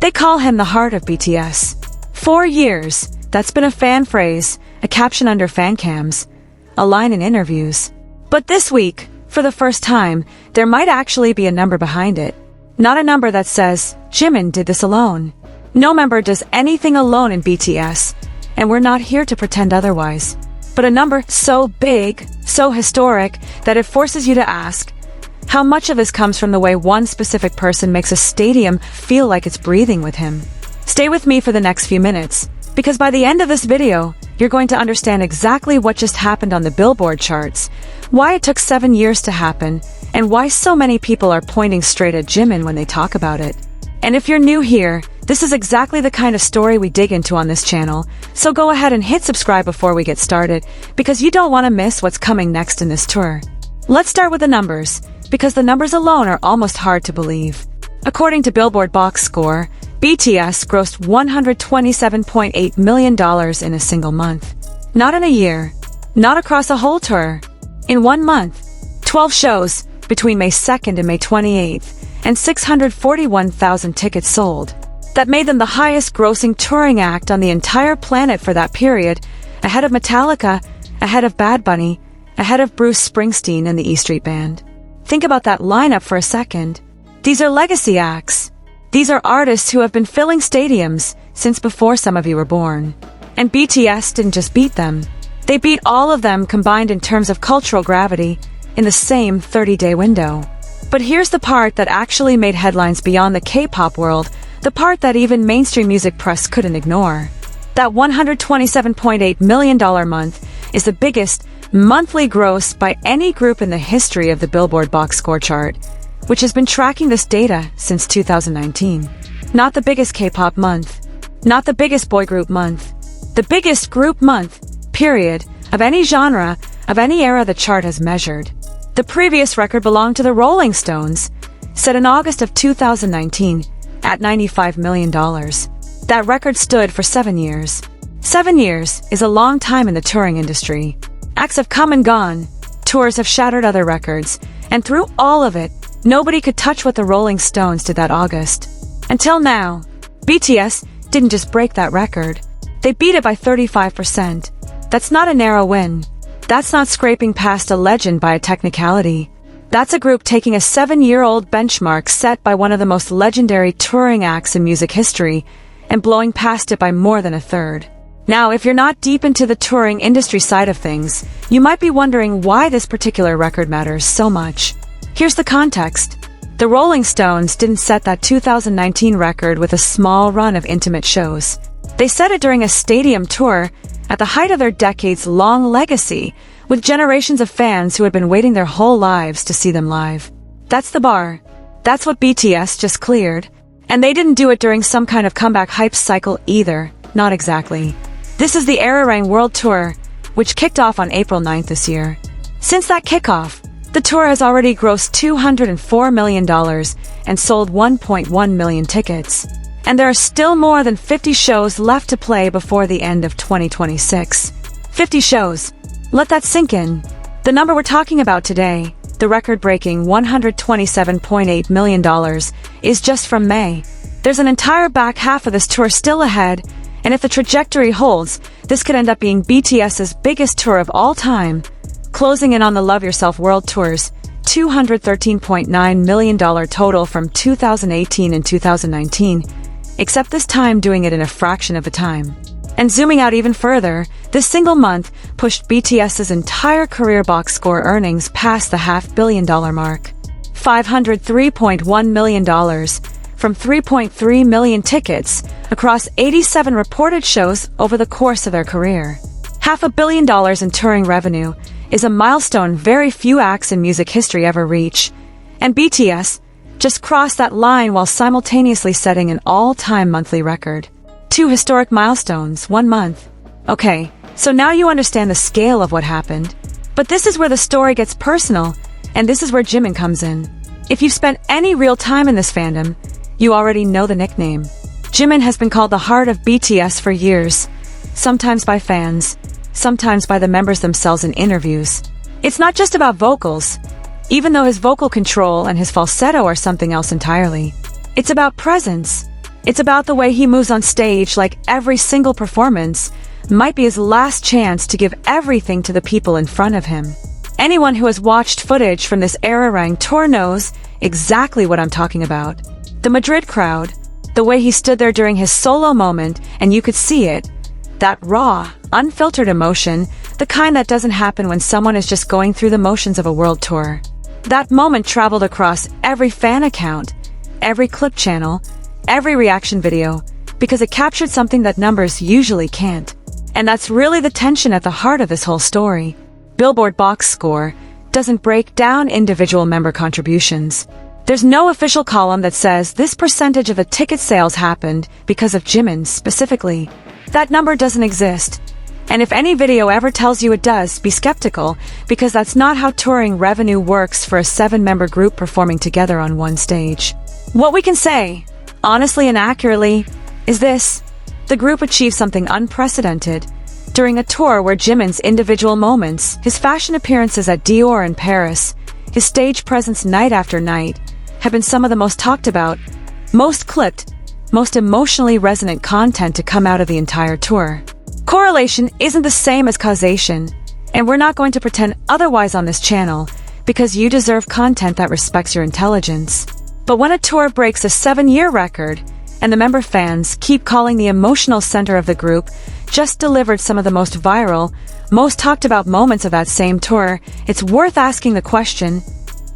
They call him the heart of BTS. 4 years, that's been a fan phrase, a caption under fan cams, a line in interviews. But this week, for the first time, there might actually be a number behind it. Not a number that says, Jimin did this alone. No member does anything alone in BTS, and we're not here to pretend otherwise. But a number so big, so historic, that it forces you to ask, how much of this comes from the way one specific person makes a stadium feel like it's breathing with him? Stay with me for the next few minutes, because by the end of this video, you're going to understand exactly what just happened on the Billboard charts, why it took 7 years to happen, and why so many people are pointing straight at Jimin when they talk about it. And if you're new here, this is exactly the kind of story we dig into on this channel, so go ahead and hit subscribe before we get started, because you don't want to miss what's coming next in this tour. Let's start with the numbers, because the numbers alone are almost hard to believe. According to Billboard Boxscore, BTS grossed $127.8 million in a single month. Not in a year. Not across a whole tour. In 1 month. 12 shows, between May 2nd and May 28th, and 641,000 tickets sold. That made them the highest grossing touring act on the entire planet for that period, ahead of Metallica, ahead of Bad Bunny, ahead of Bruce Springsteen and the E Street Band. Think about that lineup for a second. These are legacy acts. These are artists who have been filling stadiums since before some of you were born. And BTS didn't just beat them. They beat all of them combined in terms of cultural gravity in the same 30-day window. But here's the part that actually made headlines beyond the K-pop world, the part that even mainstream music press couldn't ignore. That $127.8 million month is the biggest monthly gross by any group in the history of the Billboard Boxscore chart, which has been tracking this data since 2019. Not the biggest K-pop month. Not the biggest boy group month. The biggest group month, period, of any genre, of any era the chart has measured. The previous record belonged to the Rolling Stones, set in August of 2019, at $95 million. That record stood for 7 years. 7 years is a long time in the touring industry. Acts have come and gone, tours have shattered other records, and through all of it, nobody could touch what the Rolling Stones did that August. Until now, BTS didn't just break that record. They beat it by 35%. That's not a narrow win. That's not scraping past a legend by a technicality. That's a group taking a 7-year-old benchmark set by one of the most legendary touring acts in music history and blowing past it by more than a third. Now, if you're not deep into the touring industry side of things, you might be wondering why this particular record matters so much. Here's the context. The Rolling Stones didn't set that 2019 record with a small run of intimate shows. They set it during a stadium tour at the height of their decades-long legacy, with generations of fans who had been waiting their whole lives to see them live. That's the bar. That's what BTS just cleared. And they didn't do it during some kind of comeback hype cycle either. Not exactly. This is the Arirang World Tour, which kicked off on April 9th this year. Since that kickoff, the tour has already grossed $204 million and sold 1.1 million tickets. And there are still more than 50 shows left to play before the end of 2026. 50 shows. Let that sink in. The number we're talking about today, the record-breaking $127.8 million, is just from May. There's an entire back half of this tour still ahead, and if the trajectory holds, this could end up being BTS's biggest tour of all time, closing in on the Love Yourself World Tour's $213.9 million total from 2018 and 2019, except this time doing it in a fraction of the time. And zooming out even further, this single month pushed BTS's entire career Boxscore earnings past the $500 million mark. $503.1 million from 3.3 million tickets across 87 reported shows over the course of their career. $500 million in touring revenue is a milestone very few acts in music history ever reach, and BTS just crossed that line while simultaneously setting an all-time monthly record. 2 historic milestones, 1 month. Okay, so now you understand the scale of what happened. But this is where the story gets personal, and this is where Jimin comes in. If you've spent any real time in this fandom, you already know the nickname. Jimin has been called the heart of BTS for years, sometimes by fans, sometimes by the members themselves in interviews. It's not just about vocals, even though his vocal control and his falsetto are something else entirely. It's about presence. It's about the way he moves on stage, like every single performance might be his last chance to give everything to the people in front of him. Anyone who has watched footage from this Arirang tour knows exactly what I'm talking about. The Madrid crowd, the way he stood there during his solo moment, and you could see it. That raw, unfiltered emotion, the kind that doesn't happen when someone is just going through the motions of a world tour. That moment traveled across every fan account, every clip channel, every reaction video, because it captured something that numbers usually can't. And that's really the tension at the heart of this whole story. Billboard Boxscore doesn't break down individual member contributions. There's no official column that says this percentage of the ticket sales happened because of Jimin specifically. That number doesn't exist. And if any video ever tells you it does, be skeptical, because that's not how touring revenue works for a 7-member group performing together on one stage. What we can say, honestly and accurately, is this: the group achieved something unprecedented. During a tour where Jimin's individual moments, his fashion appearances at Dior in Paris, his stage presence night after night, have been some of the most talked about, most clipped, most emotionally resonant content to come out of the entire tour. Correlation isn't the same as causation, and we're not going to pretend otherwise on this channel, because you deserve content that respects your intelligence. But when a tour breaks a 7-year record, and the member fans keep calling the emotional center of the group, just delivered some of the most viral, most talked about moments of that same tour, it's worth asking the question,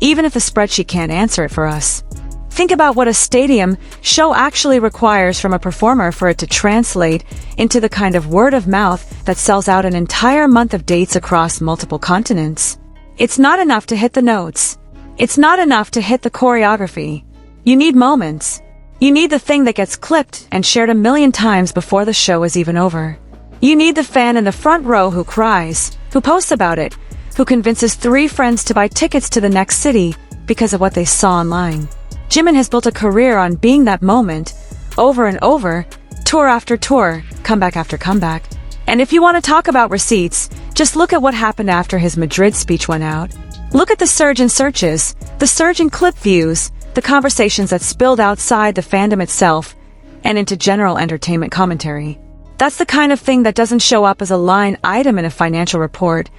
even if the spreadsheet can't answer it for us. Think about what a stadium show actually requires from a performer for it to translate into the kind of word of mouth that sells out an entire month of dates across multiple continents. It's not enough to hit the notes. It's not enough to hit the choreography. You need moments. You need the thing that gets clipped and shared a million times before the show is even over. You need the fan in the front row who cries, who posts about it, who convinces 3 friends to buy tickets to the next city because of what they saw online. Jimin has built a career on being that moment, over and over, tour after tour, comeback after comeback. And if you want to talk about receipts, just look at what happened after his Madrid speech went out. Look at the surge in searches, the surge in clip views, the conversations that spilled outside the fandom itself and into general entertainment commentary. That's the kind of thing that doesn't show up as a line item in a financial report,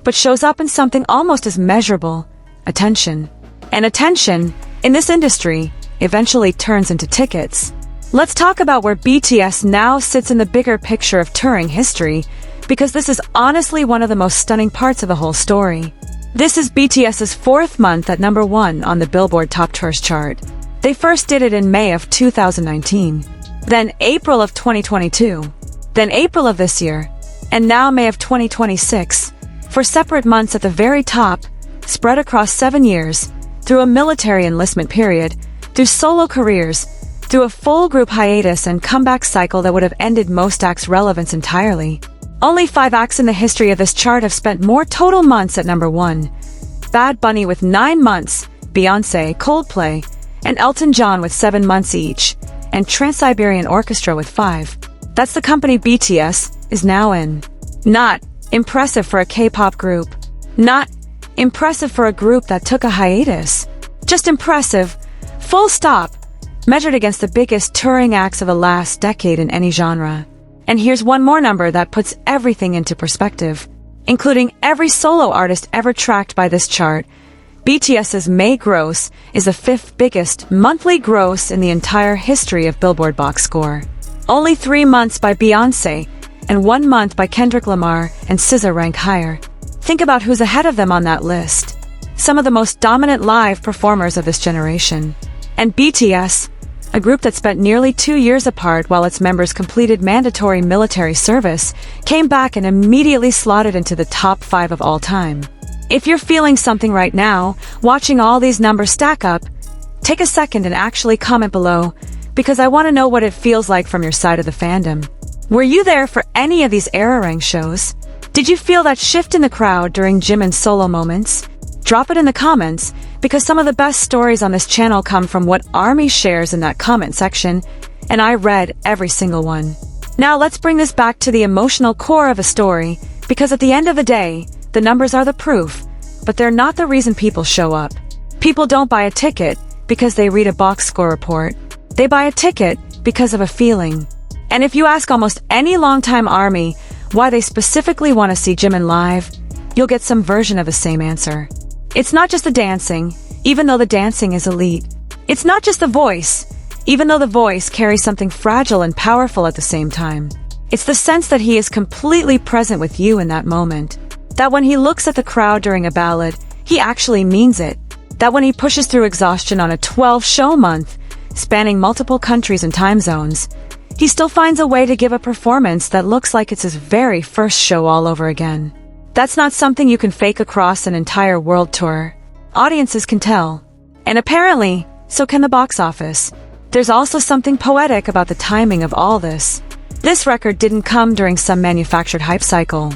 but shows up in something almost as measurable: attention. And attention, in this industry, eventually turns into tickets. Let's talk about where BTS now sits in the bigger picture of touring history, because this is honestly one of the most stunning parts of the whole story. This is BTS's 4th month at number 1 on the Billboard Top Tours chart. They first did it in May of 2019, then April of 2022, then April of this year, and now May of 2026, for separate months at the very top, spread across 7 years, through a military enlistment period, through solo careers, through a full group hiatus and comeback cycle that would have ended most acts' relevance entirely. Only 5 acts in the history of this chart have spent more total months at number 1. Bad Bunny with 9 months, Beyoncé, Coldplay, and Elton John with 7 months each, and Trans-Siberian Orchestra with 5. That's the company BTS is now in. Not impressive for a K-pop group. Not impressive for a group that took a hiatus. Just impressive, full stop, measured against the biggest touring acts of the last decade in any genre. And here's one more number that puts everything into perspective. Including every solo artist ever tracked by this chart, BTS's May gross is the 5th biggest monthly gross in the entire history of Billboard Boxscore. Only 3 months by Beyoncé and 1 month by Kendrick Lamar and SZA rank higher. Think about who's ahead of them on that list. Some of the most dominant live performers of this generation. And BTS, a group that spent nearly 2 years apart while its members completed mandatory military service, came back and immediately slotted into the top 5 of all time. If you're feeling something right now, watching all these numbers stack up, take a second and actually comment below, because I want to know what it feels like from your side of the fandom. Were you there for any of these Arirang shows? Did you feel that shift in the crowd during Jimin's solo moments? Drop it in the comments, because some of the best stories on this channel come from what ARMY shares in that comment section, and I read every single one. Now let's bring this back to the emotional core of a story, because at the end of the day, the numbers are the proof, but they're not the reason people show up. People don't buy a ticket because they read a Boxscore report. They buy a ticket because of a feeling. And if you ask almost any longtime ARMY why they specifically want to see Jimin live, you'll get some version of the same answer. It's not just the dancing, even though the dancing is elite. It's not just the voice, even though the voice carries something fragile and powerful at the same time. It's the sense that he is completely present with you in that moment. That when he looks at the crowd during a ballad, he actually means it. That when he pushes through exhaustion on a 12-show month, spanning multiple countries and time zones, he still finds a way to give a performance that looks like it's his very first show all over again. That's not something you can fake across an entire world tour. Audiences can tell. And apparently, so can the box office. There's also something poetic about the timing of all this. This record didn't come during some manufactured hype cycle.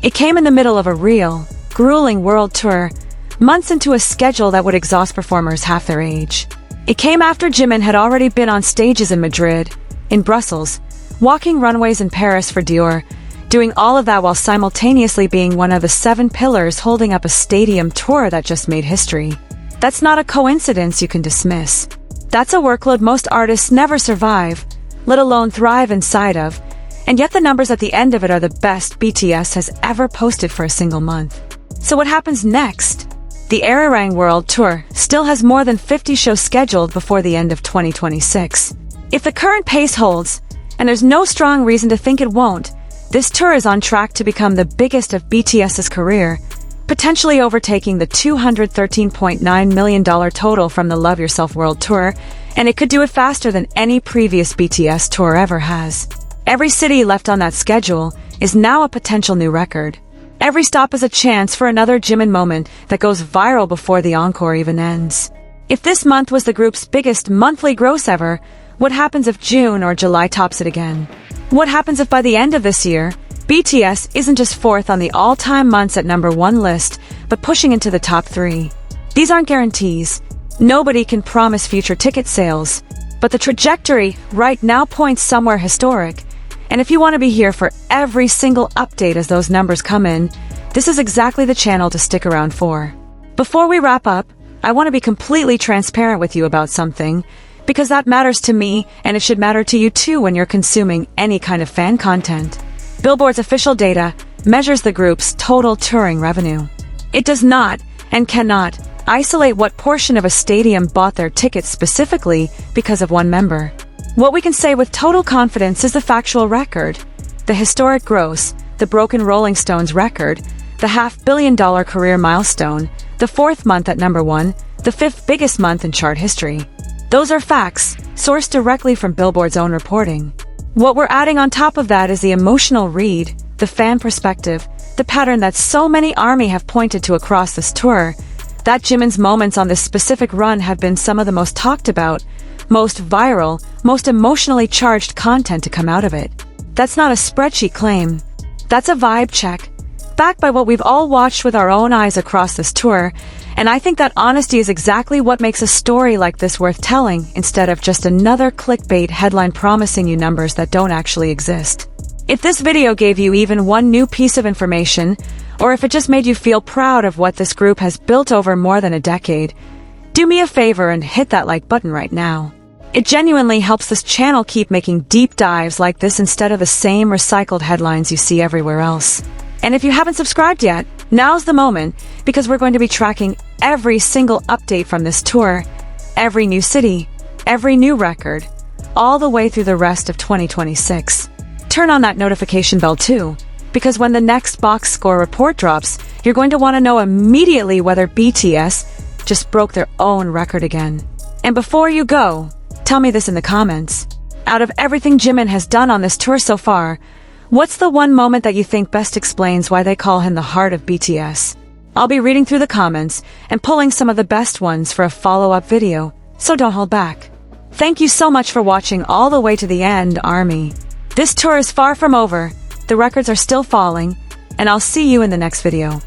It came in the middle of a real, grueling world tour, months into a schedule that would exhaust performers half their age. It came after Jimin had already been on stages in Madrid, in Brussels, walking runways in Paris for Dior, doing all of that while simultaneously being one of the 7 pillars holding up a stadium tour that just made history. That's not a coincidence you can dismiss. That's a workload most artists never survive, let alone thrive inside of, and yet the numbers at the end of it are the best BTS has ever posted for a single month. So what happens next? The Arirang World Tour still has more than 50 shows scheduled before the end of 2026. If the current pace holds, and there's no strong reason to think it won't, this tour is on track to become the biggest of BTS's career, potentially overtaking the $213.9 million total from the Love Yourself World Tour, and it could do it faster than any previous BTS tour ever has. Every city left on that schedule is now a potential new record. Every stop is a chance for another Jimin moment that goes viral before the encore even ends. If this month was the group's biggest monthly gross ever, what happens if June or July tops it again? What happens if by the end of this year, BTS isn't just fourth on the all-time months at #1 list, but pushing into the top 3? These aren't guarantees. Nobody can promise future ticket sales, but the trajectory right now points somewhere historic. And if you want to be here for every single update as those numbers come in, this is exactly the channel to stick around for. Before we wrap up, I want to be completely transparent with you about something, because that matters to me, and it should matter to you too when you're consuming any kind of fan content. Billboard's official data measures the group's total touring revenue. It does not, and cannot, isolate what portion of a stadium bought their tickets specifically because of one member. What we can say with total confidence is the factual record, the historic gross, the broken Rolling Stones record, the $500 million career milestone, the 4th month at #1, the 5th biggest month in chart history. Those are facts, sourced directly from Billboard's own reporting. What we're adding on top of that is the emotional read, the fan perspective, the pattern that so many ARMY have pointed to across this tour, that Jimin's moments on this specific run have been some of the most talked about, most viral, most emotionally charged content to come out of it. That's not a spreadsheet claim. That's a vibe check, backed by what we've all watched with our own eyes across this tour, and I think that honesty is exactly what makes a story like this worth telling, instead of just another clickbait headline promising you numbers that don't actually exist. If this video gave you even one new piece of information, or if it just made you feel proud of what this group has built over more than a decade, do me a favor and hit that like button right now. It genuinely helps this channel keep making deep dives like this instead of the same recycled headlines you see everywhere else. And if you haven't subscribed yet, now's the moment, because we're going to be tracking every single update from this tour, every new city, every new record, all the way through the rest of 2026. Turn on that notification bell too, because when the next Boxscore report drops, you're going to want to know immediately whether BTS just broke their own record again. And before you go, tell me this in the comments. Out of everything Jimin has done on this tour so far, what's the one moment that you think best explains why they call him the heart of BTS? I'll be reading through the comments and pulling some of the best ones for a follow-up video, so don't hold back. Thank you so much for watching all the way to the end, ARMY. This tour is far from over, the records are still falling, and I'll see you in the next video.